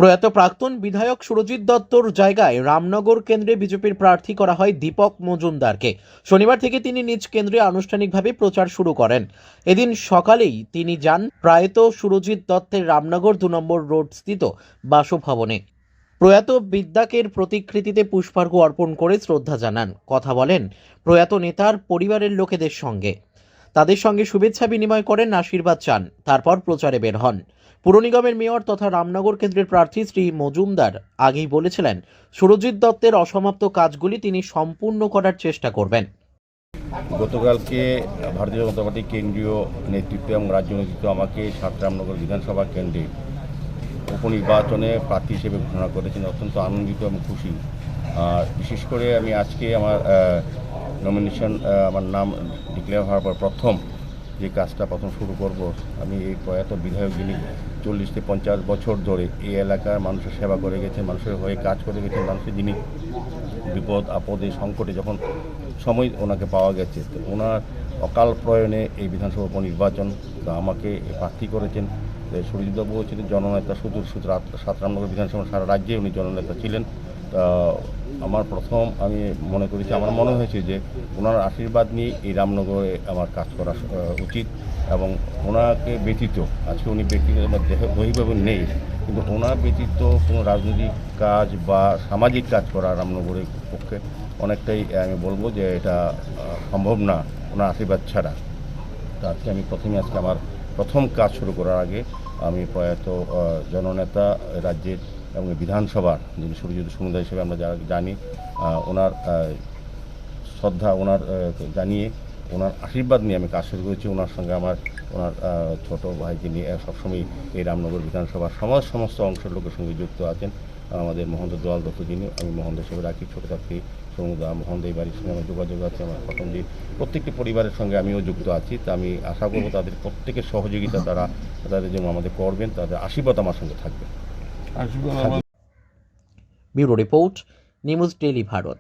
প্রয়াত প্রাক্তন বিধায়ক সুরজিৎ দত্তর জায়গায় রামনগর কেন্দ্রে বিজেপির প্রার্থী করা হয় দীপক মজুমদারকে। শনিবার থেকে তিনি নিজ কেন্দ্রে আনুষ্ঠানিকভাবে প্রচার শুরু করেন। এদিন সকালেই তিনি যান প্রয়াত সুরজিৎ দত্তের রামনগর 2 নম্বর রোড স্থিত বাসভবনে। প্রয়াত বিদ্যাকের প্রতিকৃতিতে পুষ্পার্ঘ্য অর্পণ করে শ্রদ্ধা জানান, কথা বলেন প্রয়াত নেতার পরিবারের লোকেদের সঙ্গে, তাদের সঙ্গে শুভেচ্ছা বিনিময় করেন, আশীর্বাদ চান, তারপর প্রচারে বের হন। পুর নিগমের মেয়র তথা রামনগর কেন্দ্রের প্রার্থী শ্রী মজুমদার আগেই বলেছিলেন সুরজিৎ দত্তের অসমাপ্ত কাজগুলি তিনি সম্পূর্ণ করার চেষ্টা করবেন। গতকালকে ভারতীয় জনতা পার্টির কেন্দ্রীয় নেতৃত্ব এবং রাজ্য নেতৃত্ব আমাকে 7 রামনগর বিধানসভা কেন্দ্রে উপনির্বাচনে প্রার্থী হিসেবে ঘোষণা করেছেন। অত্যন্ত আনন্দিত এবং খুশি। আর বিশেষ করে আমি আজকে আমার নমিনেশন আমার নাম ডিক্লেয়ার হওয়ার পর প্রথম যে কাজটা শুরু করব, আমি এই প্রয়াত বিধায়ক যিনি 40 থেকে 50 বছর ধরে এই এলাকার মানুষের সেবা করে গেছেন, মানুষের হয়ে কাজ করে গেছেন, মানুষের যিনি বিপদ আপদে সংকটে যখন সময় ওনাকে পাওয়া গেছে, তো ওনার অকাল প্রয়াণে এই বিধানসভা উপনির্বাচন আমাকে প্রার্থী করেছেন। সুরজিৎবাবু ছিলেন জননেতা, সুদূর 7 রামনগর বিধানসভা সারা রাজ্যে উনি জননেতা ছিলেন। আমার প্রথম আমি মনে করেছি, আমার মনে হয়েছে যে ওনার আশীর্বাদ নিয়ে এই রামনগরে আমার কাজ করা উচিত। এবং ওনাকে ব্যতীত, আজকে উনি বহিভাবে নেই, কিন্তু ওনার ব্যতীত কোনো রাজনৈতিক কাজ বা সামাজিক কাজ করা রামনগরের পক্ষে অনেকটাই আমি বলবো যে এটা সম্ভব না ওনার আশীর্বাদ ছাড়া। তো আজকে আমার প্রথম কাজ শুরু করার আগে আমি প্রয়াত জননেতা রাজ্যের এবং বিধানসভার যিনি সুরজিৎ সমুদায় হিসেবে আমরা যারা জানি, ওনার শ্রদ্ধা ওনার জানিয়ে ওনার আশীর্বাদ নিয়ে আমি কাজ শুরু করেছি। ওনার সঙ্গে ওনার ছোটো ভাইকে নিয়ে সবসময় এই রামনগর বিধানসভার সমস্ত অংশের লোকের সঙ্গে যুক্ত আছেন। আমাদের মহেন্দ্র দোয়াল দত্ত, যিনি আমি মহেন্দ্র হিসেবে রাখি, ছোটো থাকতে সমুদা মহেন্দ্র এই বাড়ির সঙ্গে আমার যোগাযোগ আছে। আমার প্রথম দিন প্রত্যেকটি পরিবারের সঙ্গে আমিও যুক্ত আছি। তা আমি আশা করব তাদের প্রত্যেকের সহযোগিতা তাদের জন্য আমাদের করবেন, তাদের আশীর্বাদ আমার সঙ্গে থাকবে। Bureau report, news daily Bharat.